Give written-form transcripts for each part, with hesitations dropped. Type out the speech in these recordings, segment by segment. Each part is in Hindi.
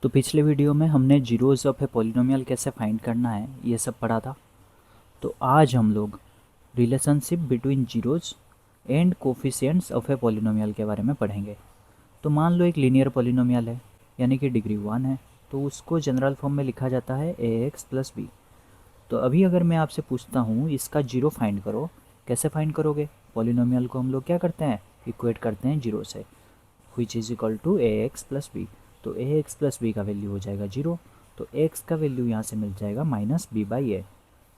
तो पिछले वीडियो में हमने जीरोज ऑफ ए पॉलिनोमियल कैसे फाइंड करना है ये सब पढ़ा था। तो आज हम लोग relationship between zeros and coefficients of a polynomial के बारे में पढ़ेंगे। तो मान लो एक लीनियर पॉलिनोमियल है, यानी कि डिग्री 1 है, तो उसको जनरल फॉर्म में लिखा जाता है ax प्लस बी। तो अभी अगर मैं आपसे पूछता हूँ इसका जीरो फाइंड करो, कैसे फाइंड करोगे? पॉलिनोमियल को हम लोग क्या करते हैं, इक्वेट करते हैं जीरो से, which is equal to ax plus B. तो ax प्लस बी का वैल्यू हो जाएगा जीरो, तो x का वैल्यू यहाँ से मिल जाएगा माइनस बी बाई ए।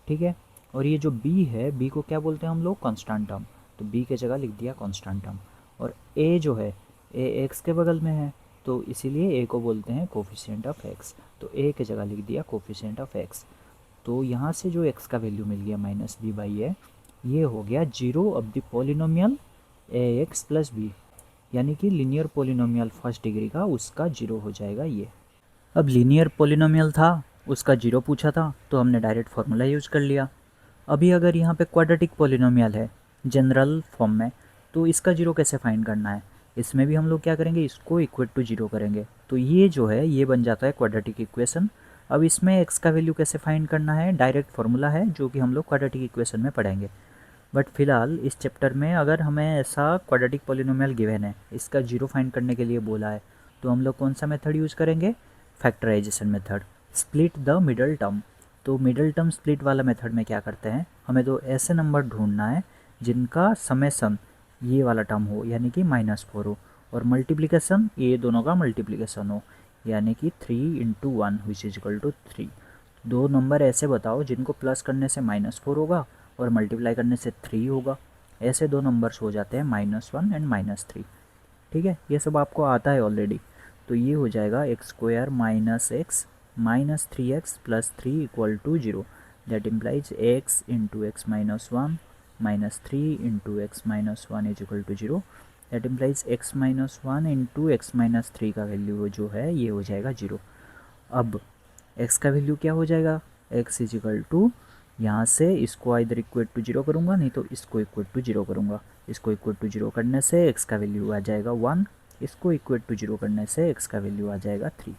ठीक है, और ये जो b है, b को क्या बोलते हैं हम लोग, कांस्टेंट टर्म, तो b के जगह लिख दिया कांस्टेंट टर्म। और a जो है a x के बगल में है, तो इसीलिए a को बोलते हैं कोफिशिएंट ऑफ x, तो a के जगह लिख दिया कोफिशिएंट ऑफ x। तो यहाँ से जो x का वैल्यू मिल गया माइनस बी बाई ए, ये हो गया zero of the polynomial ax plus B, यानी कि लीनियर पॉलिनोमियल फर्स्ट डिग्री का, उसका जीरो हो जाएगा ये। अब लीनियर पॉलिनोमियल था, उसका जीरो पूछा था, तो हमने डायरेक्ट फार्मूला यूज कर लिया। अभी अगर यहाँ पे क्वाड्रेटिक पॉलिनोमियल है जनरल फॉर्म में, तो इसका जीरो कैसे फाइंड करना है? इसमें भी हम लोग क्या करेंगे, इसको इक्वेट टू जीरो करेंगे, तो ये जो है ये बन जाता है क्वाड्रेटिक इक्वेशन। अब इसमें एक्स का वैल्यू कैसे फाइंड करना है, डायरेक्ट फार्मूला है जो कि हम लोग क्वाड्रेटिक इक्वेशन में पढ़ेंगे। बट फिलहाल इस चैप्टर में अगर हमें ऐसा क्वाड्रेटिक पॉलिनोमियल गिवन है, इसका जीरो फाइंड करने के लिए बोला है, तो हम लोग कौन सा मेथड यूज़ करेंगे? Factorization method, split the middle term. तो मिडल टर्म स्प्लिट वाला मेथड में क्या करते हैं, हमें तो ऐसे नंबर ढूंढना है जिनका समेसन ये वाला टर्म हो, यानी कि -4 हो, और मल्टीप्लिकेशन ये दोनों का मल्टीप्लिकेशन हो, यानी कि 3 into 1 which is equal to 3। दो नंबर ऐसे बताओ जिनको प्लस करने से -4 होगा और मल्टीप्लाई करने से 3 होगा। ऐसे दो नंबर्स हो जाते हैं -1 एंड -3। ठीक है, ये सब आपको आता है ऑलरेडी। तो ये हो जाएगा x² minus X minus 3x plus 3 equal to 0। That implies x into X minus 1 minus 3 into X minus 1 is equal to 0। That implies x minus 1 into X minus 3 का वैल्यू जो है ये हो जाएगा 0। अब x का वैल्यू क्या हो जाएगा, x इज इक्वल टू, यहाँ से इसको इधर इक्वेट टू जीरो करूँगा, नहीं तो इसको इक्वेट टू जीरो करूँगा। इसको इक्वेट टू जीरो करने से x का वैल्यू आ जाएगा 1, इसको इक्वेट टू जीरो करने से x का वैल्यू आ जाएगा 3।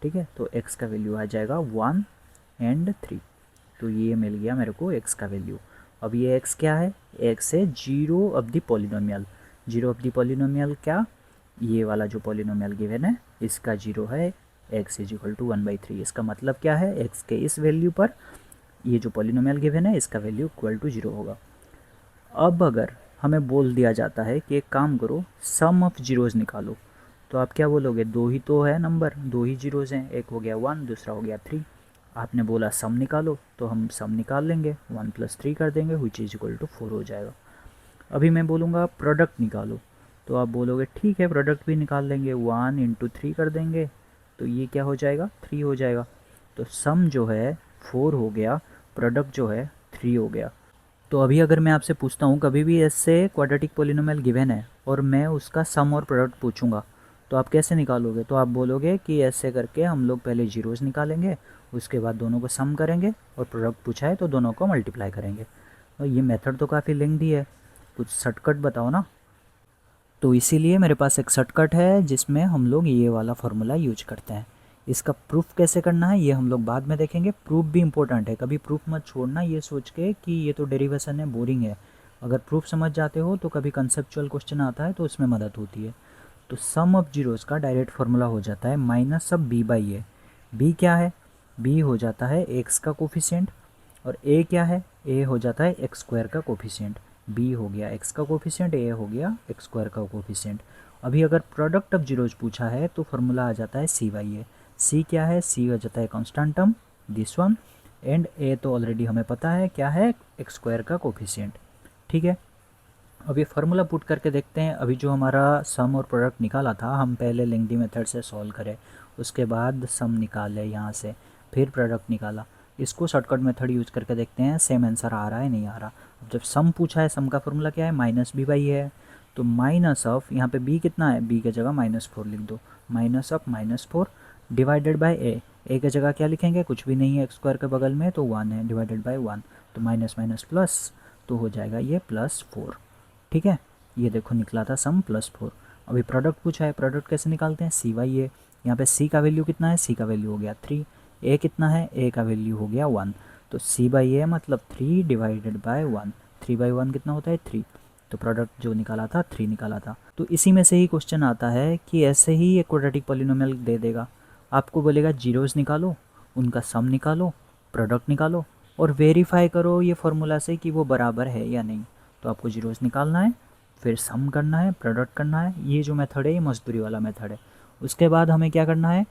ठीक है, तो x का वैल्यू आ जाएगा 1 एंड 3। तो ये मिल गया मेरे को x का वैल्यू। अब ये x क्या है, x है zero of the polynomial. Zero of the polynomial क्या, ये वाला जो पॉलिनोमियल गिवन है इसका जीरो है x इज इक्वल टू 1/3। इसका मतलब क्या है, x के इस वैल्यू पर ये जो पॉलिनोमियल गिवन है इसका वैल्यू इक्वल टू 0 होगा। अब अगर हमें बोल दिया जाता है कि एक काम करो, सम ऑफ जीरोज़ निकालो, तो आप क्या बोलोगे? दो ही तो है नंबर, दो ही जीरोज़ हैं, एक हो गया 1, दूसरा हो गया 3। आपने बोला सम निकालो, तो हम सम निकाल लेंगे, 1 + 3 कर देंगे, विच इज इक्वल टू 4 हो जाएगा। अभी मैं बोलूँगा प्रोडक्ट निकालो, तो आप बोलोगे ठीक है प्रोडक्ट भी निकाल लेंगे, 1 इंटू 3 कर देंगे, तो ये क्या हो जाएगा, 3 हो जाएगा। तो सम जो है 4 हो गया, प्रोडक्ट जो है 3 हो गया। तो अभी अगर मैं आपसे पूछता हूँ, कभी भी ऐसे क्वाड्रेटिक पॉलिनोमियल गिवन है और मैं उसका सम और प्रोडक्ट पूछूंगा, तो आप कैसे निकालोगे? तो आप बोलोगे कि ऐसे करके हम लोग पहले जीरोज़ निकालेंगे, उसके बाद दोनों को सम करेंगे, और प्रोडक्ट पूछा है तो दोनों को मल्टीप्लाई करेंगे। और ये मेथड तो काफ़ी लेंथी है, कुछ शॉर्टकट बताओ ना। तो इसीलिए मेरे पास एक शॉर्टकट है जिसमें हम लोग ये वाला फार्मूला यूज करते हैं। इसका प्रूफ कैसे करना है ये हम लोग बाद में देखेंगे। प्रूफ भी इंपॉर्टेंट है, कभी प्रूफ मत छोड़ना ये सोच के कि ये तो डेरिवेशन है, बोरिंग है। अगर प्रूफ समझ जाते हो तो कभी कंसेप्चुअल क्वेश्चन आता है तो उसमें मदद होती है। तो सम ऑफ जीरोज़ का डायरेक्ट फार्मूला हो जाता है minus of B by A. B क्या है, बी हो जाता है एक्स का कोफिशिएंट, और ए क्या है, ए हो जाता है एक्स स्क्वायर का कोफिशिएंट। बी हो गया एक्स का कोफिशिएंट, ए हो गया एक्स स्क्वायर का कोफिशिएंट। अभी अगर प्रोडक्ट ऑफ जीरोज पूछा है तो फार्मूला आ जाता है सी बाई ए। सी क्या है, सी हो जाता है constant term, this one, and a तो ऑलरेडी हमें पता है क्या है, एक्स स्क्वायर का कोफिशिएंट। ठीक है, अब ये फार्मूला पुट करके देखते हैं। अभी जो हमारा सम और प्रोडक्ट निकाला था, हम पहले लेंथी मेथड से सॉल्व करें, उसके बाद सम निकाले यहाँ से, फिर प्रोडक्ट निकाला। इसको शॉर्टकट मेथड यूज करके देखते हैं सेम आंसर आ रहा है नहीं आ रहा। अब जब सम पूछा है, सम का फार्मूला क्या है, माइनस बी बाई है, तो माइनस ऑफ, यहाँ पे बी कितना है, बी की जगह -4 लिख दो, माइनस ऑफ -4 डिवाइडेड बाई ए। ए की जगह क्या लिखेंगे, कुछ भी नहीं है, एक्स स्क्वायर के बगल में तो 1 है, डिवाइडेड बाई 1, तो माइनस माइनस प्लस, तो हो जाएगा ये +4। ठीक है, ये देखो निकला था सम +4। अभी प्रोडक्ट पूछा है, प्रोडक्ट कैसे निकालते हैं, सी बाई ए। यहाँ पे सी का वैल्यू कितना है, सी का वैल्यू हो गया 3, ए कितना है, ए का वैल्यू हो गया 1, तो सी बाई ए मतलब 3 डिवाइडेड बाय 1, 3/1 कितना होता है 3, तो प्रोडक्ट जो निकाला था 3 निकाला था। तो इसी में से ही क्वेश्चन आता है कि ऐसे ही एक क्वाड्रेटिक पॉलिनोमियल दे देगा, आपको बोलेगा जीरोस निकालो, उनका सम निकालो, प्रोडक्ट निकालो और वेरीफाई करो ये फार्मूला से कि वो बराबर है या नहीं। तो आपको जीरोस निकालना है, फिर सम करना है, प्रोडक्ट करना है, ये जो मेथड है ये मजदूरी वाला मेथड है। उसके बाद हमें क्या करना है,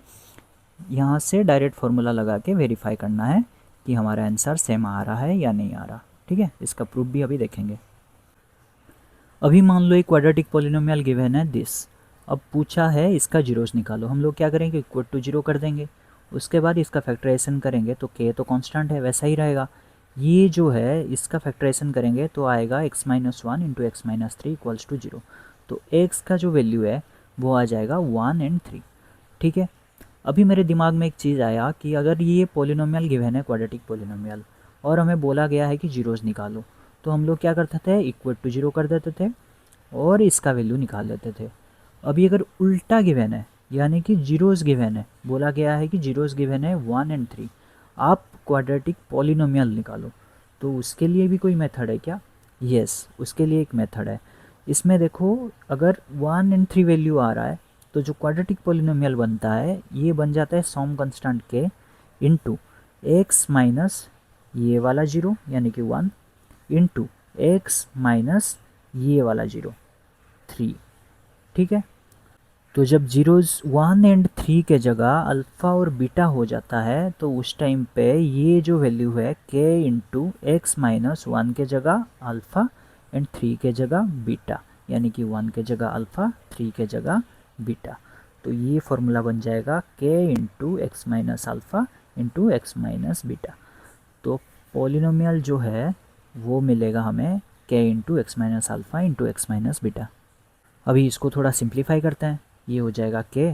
यहाँ से डायरेक्ट फार्मूला लगा के वेरीफाई करना है कि हमारा आंसर सेम आ रहा है या नहीं आ रहा। ठीक है, इसका प्रूफ भी अभी देखेंगे। अभी मान लो एक क्वाड्रेटिक पॉलिनोमियल गिवन है दिस, अब पूछा है इसका जीरोस निकालो। हम लोग क्या करेंगे, इक्वल टू जीरो कर देंगे, उसके बाद इसका फैक्टराइजेशन करेंगे तो के तो कांस्टेंट है वैसा ही रहेगा, ये जो है इसका फैक्टराइजेशन करेंगे तो आएगा x minus 1 into X minus 3 equals to 0, तो x का जो वैल्यू है वो आ जाएगा 1 और 3। ठीक है, अभी मेरे दिमाग में एक चीज़ आया कि अगर ये पॉलिनोमियल गिवन है क्वाड्रेटिक पॉलिनोमियल और हमें बोला गया है कि जीरोस निकालो, तो हम लोग क्या करते थे, इक्वल टू जीरो कर देते थे और इसका वैल्यू निकाल लेते थे। अभी अगर उल्टा गिवन है यानी कि जीरोस गिवन है, बोला गया है कि जीरोस गिवन है 1 और 3, आप क्वाड्रेटिक पॉलिनोमियल निकालो, तो उसके लिए भी कोई मेथड है क्या? यस, उसके लिए एक मेथड है। इसमें देखो अगर 1 और 3 वैल्यू आ रहा है तो जो क्वाड्रेटिक पॉलिनोमियल बनता है ये बन जाता है सम कांस्टेंट के इनटू एक्स माइनस ये वाला जीरो यानी कि 1 इंटू एक्स माइनस ये वाला जीरो 3। ठीक है, तो जब जीरोज़ 1 और 3 के जगह अल्फ़ा और बीटा हो जाता है तो उस टाइम पे ये जो वैल्यू है के इंटू एक्स माइनस 1 के जगह अल्फ़ा एंड 3 के जगह बीटा, यानी कि 1 के जगह अल्फ़ा 3 के जगह बीटा, तो ये फार्मूला बन जाएगा के into X minus alpha into X minus beta. तो पॉलिनोमियल जो है वो मिलेगा हमें के into X minus alpha into X minus beta. अभी इसको थोड़ा सिंप्लीफाई करते हैं, ये हो जाएगा के,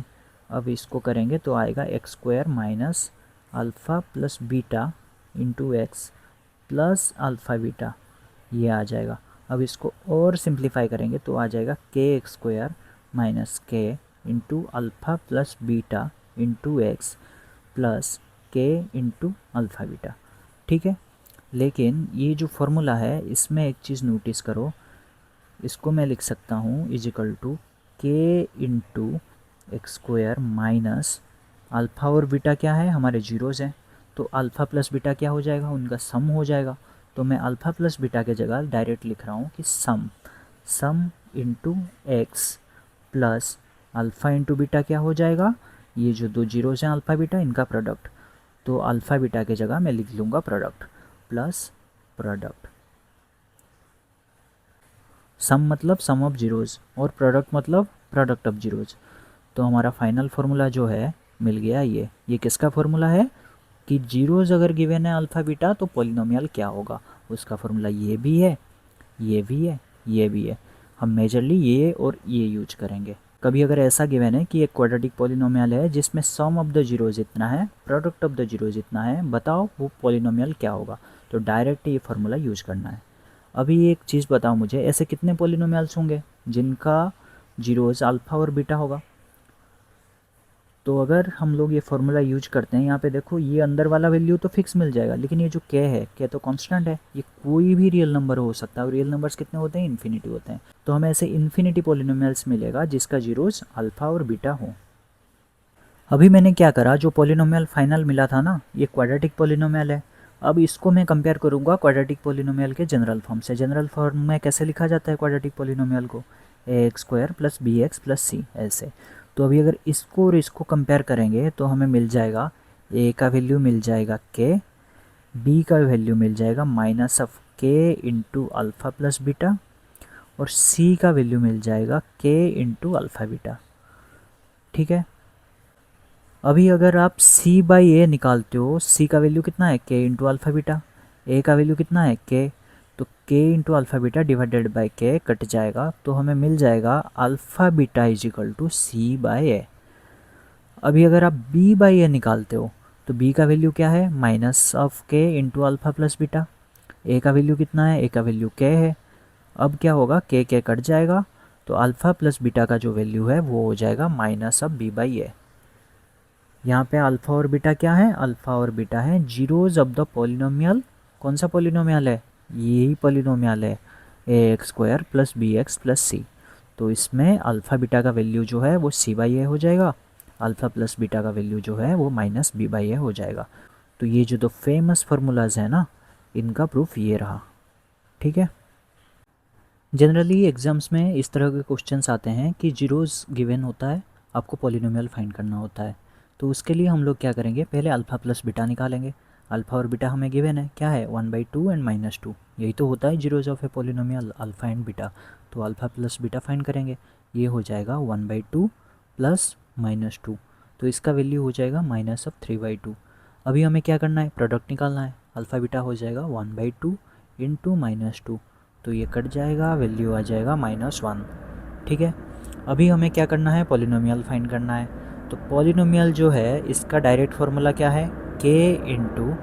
अब इसको करेंगे तो आएगा x square minus alpha plus beta into x plus alpha beta, ये आ जाएगा। अब इसको और सिंप्लीफाई करेंगे तो आ जाएगा के एक्स स्क्वायर माइनस के into alpha plus beta into x plus के इंटू अल्फ़ा बीटा। ठीक है, लेकिन ये जो फार्मूला है इसमें एक चीज़ नोटिस करो, इसको मैं लिख सकता हूँ इज इक्वल टू के into X square minus alpha और बीटा क्या है, हमारे जीरोज़ हैं, तो अल्फ़ा प्लस बीटा क्या हो जाएगा, उनका सम हो जाएगा। तो मैं अल्फ़ा प्लस बीटा के जगह डायरेक्ट लिख रहा हूँ कि sum into x plus alpha into beta क्या हो जाएगा, ये जो दो जीरोज़ हैं अल्फ़ा बीटा इनका प्रोडक्ट, तो अल्फ़ा बीटा के जगह मैं लिख लूँगा प्रोडक्ट प्लस प्रोडक्ट। सम मतलब सम ऑफ जीरोज़ और प्रोडक्ट मतलब प्रोडक्ट ऑफ जीरोज़। तो हमारा फाइनल फार्मूला जो है मिल गया, ये किसका फार्मूला है कि जीरोज़ अगर गिवन है अल्फ़ा बीटा तो पॉलिनोमियल क्या होगा, उसका फार्मूला ये भी है, ये भी है, ये भी है। हम मेजरली ये और ये यूज करेंगे। कभी अगर ऐसा गिवन है कि एक क्वाड्रेटिक पॉलिनोमियल है जिसमें सम ऑफ द जीरोज़ इतना है, प्रोडक्ट ऑफ द जीरोज़ इतना है, बताओ वो पॉलिनोमियल क्या होगा, तो डायरेक्ट ये फार्मूला यूज करना है। अभी एक चीज़ बताओ मुझे, ऐसे कितने पॉलिनोमियल्स होंगे जिनका जीरोज़ अल्फ़ा और बीटा होगा? तो अगर हम लोग ये फार्मूला यूज करते हैं, यहाँ पे देखो ये अंदर वाला वैल्यू तो फिक्स मिल जाएगा, लेकिन ये जो के है, के तो कांस्टेंट है, ये कोई भी रियल नंबर हो सकता है और रियल नंबर्स कितने होते हैं, इन्फिनिटी होते हैं। तो हमें ऐसे इन्फिनिटी पॉलिनोमियल्स मिलेगा जिसका जीरोज़ अल्फ़ा और बीटा हो। अभी मैंने क्या करा, जो पॉलिनोमियल फाइनल मिला था ना, ये क्वाड्रेटिक पॉलिनोमियल है। अब इसको मैं कंपेयर करूँगा क्वाड्रेटिक पॉलिनोमियल के जनरल फॉर्म से। जनरल फॉर्म में कैसे लिखा जाता है क्वाड्रेटिक पॉलिनोमियल को, a x square plus b x plus c, ऐसे। तो अभी अगर इसको और इसको कंपेयर करेंगे तो हमें मिल जाएगा, ए का वैल्यू मिल जाएगा के, बी का वैल्यू मिल जाएगा माइनस ऑफ के इंटू अल्फ़ा प्लस बीटा, और सी का वैल्यू मिल जाएगा के इंटू अल्फ़ा बीटा। ठीक है, अभी अगर आप c बाई ए निकालते हो, c का वैल्यू कितना है, k into alpha beta, a का वैल्यू कितना है, k, तो k into alpha beta divided by k cut जाएगा, तो हमें मिल जाएगा alpha beta is equal to c by a. अभी अगर आप b बाई ए निकालते हो तो b का वैल्यू क्या है, minus of k into alpha plus beta, a का वैल्यू कितना है, a का वैल्यू k है। अब क्या होगा, k कट जाएगा, तो अल्फ़ा प्लस बीटा का जो वैल्यू है वो हो जाएगा माइनस ऑफ b बाई ए। यहाँ पे अल्फ़ा और बीटा क्या है, अल्फ़ा और बीटा है जीरोज ऑफ द पॉलिनोमियल। कौन सा पॉलिनोमियल है, यही पॉलिनोमियल है a x square plus b x plus c. तो इसमें अल्फ़ा बीटा का वैल्यू जो है वो सी बाई ए हो जाएगा, अल्फ़ा प्लस बीटा का वैल्यू जो है वो माइनस बी बाई ए हो जाएगा। तो ये जो दो फेमस फार्मूलाज है ना, इनका प्रूफ ये रहा। ठीक है। जनरली एग्जाम्स में इस तरह के क्वेश्चंस आते हैं कि जीरोस गिवन होता है, आपको पॉलिनोमियल फाइंड करना होता है। तो उसके लिए हम लोग क्या करेंगे, पहले अल्फ़ा प्लस बीटा निकालेंगे। अल्फ़ा और बीटा हमें गिवन है, क्या है 1/2 एंड -2, यही तो होता है zeros of a polynomial, alpha and beta. तो अल्फ़ा प्लस बीटा फाइंड करेंगे, ये हो जाएगा 1/2 प्लस -2, तो इसका वैल्यू हो जाएगा -3/2। अभी हमें क्या करना है, प्रोडक्ट निकालना है। अल्फ़ा बीटा हो जाएगा 1/2 इंटू -2, तो ये कट जाएगा, वैल्यू आ जाएगा -1। ठीक है। अभी हमें क्या करना है, पॉलिनोमियल फाइंड करना है। तो पॉलिनोमियल जो है इसका डायरेक्ट फार्मूला क्या है, k into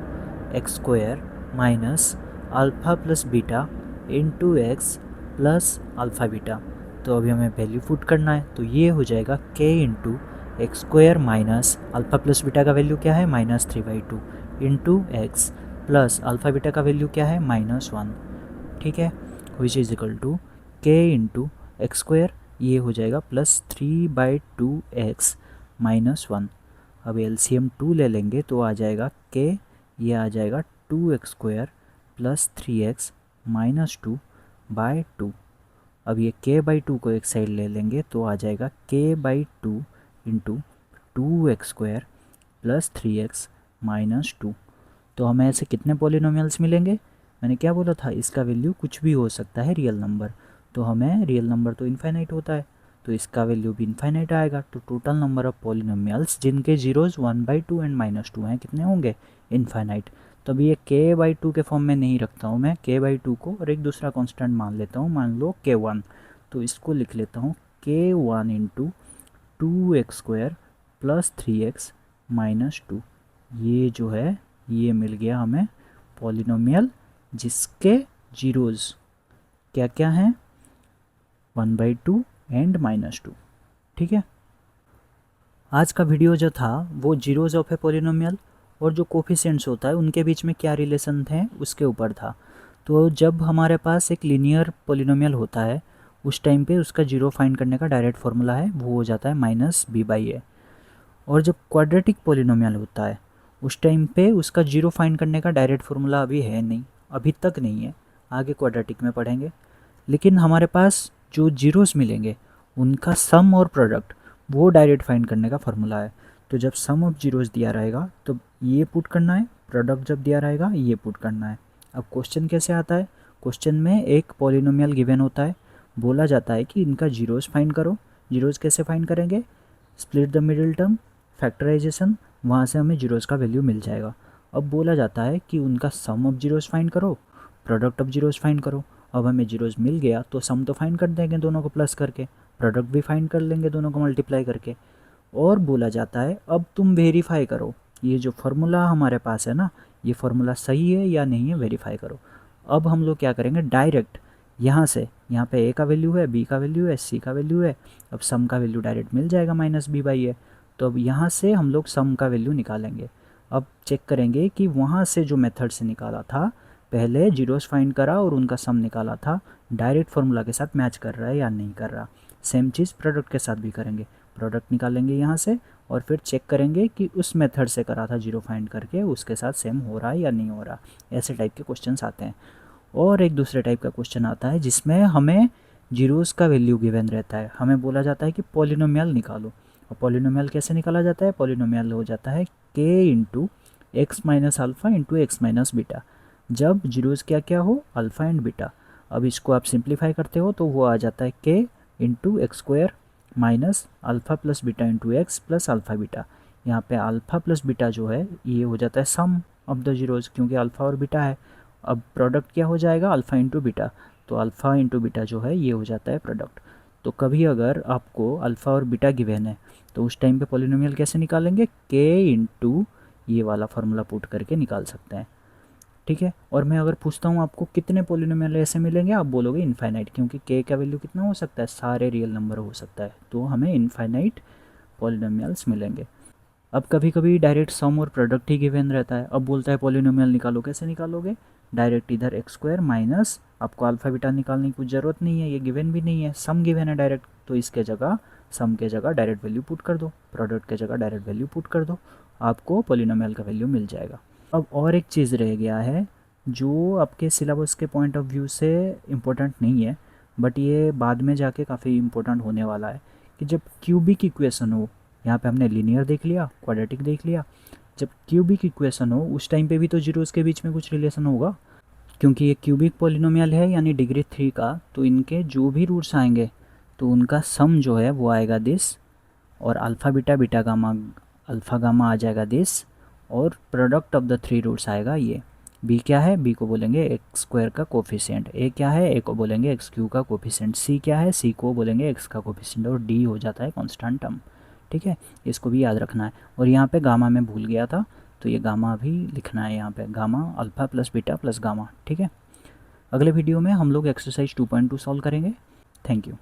X square minus alpha plus beta into x plus alpha beta. तो अभी हमें वैल्यू पुट करना है, तो ये हो जाएगा k into X square minus alpha plus beta का वैल्यू क्या है -3/2 into x plus alpha beta का वैल्यू क्या है -1। ठीक है, which is equal to k into X square, ये हो जाएगा +3/2x -1। अब एलसीएम 2 ले लेंगे तो आ जाएगा k, ये आ जाएगा 2x स्क्वायर प्लस 3x -2/2। अब ये k/2 को एक साइड ले लेंगे तो आ जाएगा k/2 into 2x square plus 3x -2। तो हमें ऐसे कितने पॉलिनोमियल्स मिलेंगे, मैंने क्या बोला था, इसका वैल्यू कुछ भी हो सकता है रियल नंबर। तो हमें रियल नंबर तो इनफाइनाइट होता है, तो इसका वैल्यू भी इनफाइनाइट आएगा। तो टोटल नंबर ऑफ पॉलिनोमियल्स जिनके जीरोज 1/2 एंड -2 हैं कितने होंगे, इनफाइनाइट। तो अभी ये k/2 के फॉर्म में नहीं रखता हूँ मैं, k/2 को और एक दूसरा कांस्टेंट मान लेता हूँ, मान लो k1। तो इसको लिख लेता हूँ k1 into 2x square plus 3x -2। ये जो है ये मिल गया हमें पॉलिनोमियल जिसके जीरोज क्या क्या हैं, 1/2 एंड -2। ठीक है। आज का वीडियो जो था वो जीरोज ऑफ ए पॉलिनोमियल और जो कोफिशिएंट्स होता है उनके बीच में क्या रिलेशन थे उसके ऊपर था। तो जब हमारे पास एक लीनियर पॉलिनोमियल होता है उस टाइम पे उसका जीरो फाइंड करने का डायरेक्ट फार्मूला है वो हो जाता है -b/a। और जब क्वाड्रेटिक पॉलिनोमियल होता है उस टाइम पे उसका जीरो फाइंड करने का डायरेक्ट फार्मूला अभी है नहीं, अभी तक नहीं है, आगे क्वाड्रेटिक में पढ़ेंगे। लेकिन हमारे पास जो जीरोस मिलेंगे उनका सम और प्रोडक्ट वो डायरेक्ट फाइंड करने का फार्मूला है। तो जब सम ऑफ जीरोस दिया रहेगा तो ये पुट करना है, प्रोडक्ट जब दिया रहेगा ये पुट करना है। अब क्वेश्चन कैसे आता है, क्वेश्चन में एक पॉलिनोमियल गिवन होता है, बोला जाता है कि इनका जीरोस फाइंड करो। जीरोस कैसे फाइंड करेंगे, split the middle term, factorization, वहाँ से हमें जीरोस का वैल्यू मिल जाएगा। अब बोला जाता है कि उनका सम ऑफ जीरोस फाइंड करो, प्रोडक्ट ऑफ जीरोस फाइंड करो। अब हमें जीरोस मिल गया तो सम तो फाइंड कर देंगे दोनों को प्लस करके, प्रोडक्ट भी फाइंड कर लेंगे दोनों को मल्टीप्लाई करके। और बोला जाता है अब तुम वेरीफाई करो ये जो फार्मूला हमारे पास है ना, ये फार्मूला सही है या नहीं है, वेरीफाई करो। अब हम लोग क्या करेंगे, डायरेक्ट यहाँ से, यहाँ पे ए का वैल्यू है, बी का वैल्यू है, सी का वैल्यू है, अब सम का वैल्यू डायरेक्ट मिल जाएगा -b/a। तो अब यहाँ से हम लोग सम का वैल्यू निकालेंगे। अब चेक करेंगे कि वहाँ से जो मेथड से निकाला था, पहले जीरोस फाइंड करा और उनका सम निकाला था, डायरेक्ट फार्मूला के साथ मैच कर रहा है या नहीं कर रहा। सेम चीज़ प्रोडक्ट के साथ भी करेंगे, प्रोडक्ट निकालेंगे यहाँ से और फिर चेक करेंगे कि उस मेथड से करा था जीरो फाइंड करके उसके साथ सेम हो रहा है या नहीं हो रहा। ऐसे टाइप के क्वेश्चंस आते हैं। और एक दूसरे टाइप का क्वेश्चन आता है जिसमें हमें जीरोस का वैल्यू गिवन रहता है, हमें बोला जाता है कि पॉलिनोमियल निकालो। और पॉलिनोमियल कैसे निकाला जाता है, पॉलिनोमियल हो जाता है k into X minus alpha into X minus beta, जब जीरोस क्या क्या हो, अल्फ़ा एंड बीटा। अब इसको आप सिंप्लीफाई करते हो तो वो आ जाता है k into X square minus alpha plus beta into x plus alpha beta. यहाँ पे अल्फ़ा प्लस बीटा जो है ये हो जाता है सम ऑफ द जीरोस, क्योंकि अल्फ़ा और बीटा है। अब प्रोडक्ट क्या हो जाएगा, अल्फ़ा इंटू बीटा, तो अल्फ़ा इंटू बीटा जो है ये हो जाता है प्रोडक्ट। तो कभी अगर आपको अल्फ़ा और बीटा गिवन है तो उस टाइम पे पॉलिनोमियल कैसे निकालेंगे, k इंटू ये वाला फार्मूला पुट करके निकाल सकते हैं। ठीक है। और मैं अगर पूछता हूँ आपको कितने पॉलिनोमियल ऐसे मिलेंगे, आप बोलोगे इनफाइनाइट, क्योंकि k का वैल्यू कितना हो सकता है, सारे रियल नंबर हो सकता है, तो हमें इनफाइनाइट पॉलिनोमियल्स मिलेंगे। अब कभी कभी डायरेक्ट सम और प्रोडक्ट ही गिवन रहता है। अब बोलता है पॉलिनोमियल निकालो, कैसे निकालोगे? डायरेक्ट इधर एक्स स्क्वायर माइनस, आपको अल्फ़ा बीटा निकालने की कुछ ज़रूरत नहीं है, ये गिवन भी नहीं है, सम गिवन है डायरेक्ट, तो इसके जगह सम के जगह डायरेक्ट वैल्यू पुट कर दो, प्रोडक्ट के जगह डायरेक्ट वैल्यू पुट कर दो, आपको पॉलिनोमियल का वैल्यू मिल जाएगा। अब और एक चीज़ रह गया है जो आपके सिलेबस के पॉइंट ऑफ व्यू से इम्पोर्टेंट नहीं है, बट ये बाद में जाके काफ़ी इम्पोर्टेंट होने वाला है, कि जब क्यूबिक इक्वेशन हो, यहाँ पे हमने लीनियर देख लिया, क्वाड्रेटिक देख लिया, जब क्यूबिक इक्वेशन हो उस टाइम पे भी तो जीरोस के बीच में कुछ रिलेशन होगा, क्योंकि ये क्यूबिक पॉलिनोमियल है यानी डिग्री 3 का, तो इनके जो भी रूट्स आएंगे तो उनका सम जो है वो आएगा दिस, और alpha beta beta gamma alpha gamma आ जाएगा दिस, और प्रोडक्ट ऑफ द 3 रूट्स आएगा ये। बी क्या है? बी को बोलेंगे एक्स स्क्वायर का कोफिशिएंट। ए क्या है? ए को बोलेंगे एक्स क्यू का कोफिशिएंट। सी क्या है? सी को बोलेंगे एक्स का कोफिशिएंट, और डी हो जाता है कांस्टेंट टर्म। ठीक है, इसको भी याद रखना है। और यहाँ पे गामा में भूल गया था, तो ये गामा भी लिखना है यहाँ पे, gamma alpha plus beta plus gamma. ठीक है, अगले वीडियो में हम लोग एक्सरसाइज 2.2 सॉल्व करेंगे। Thank you.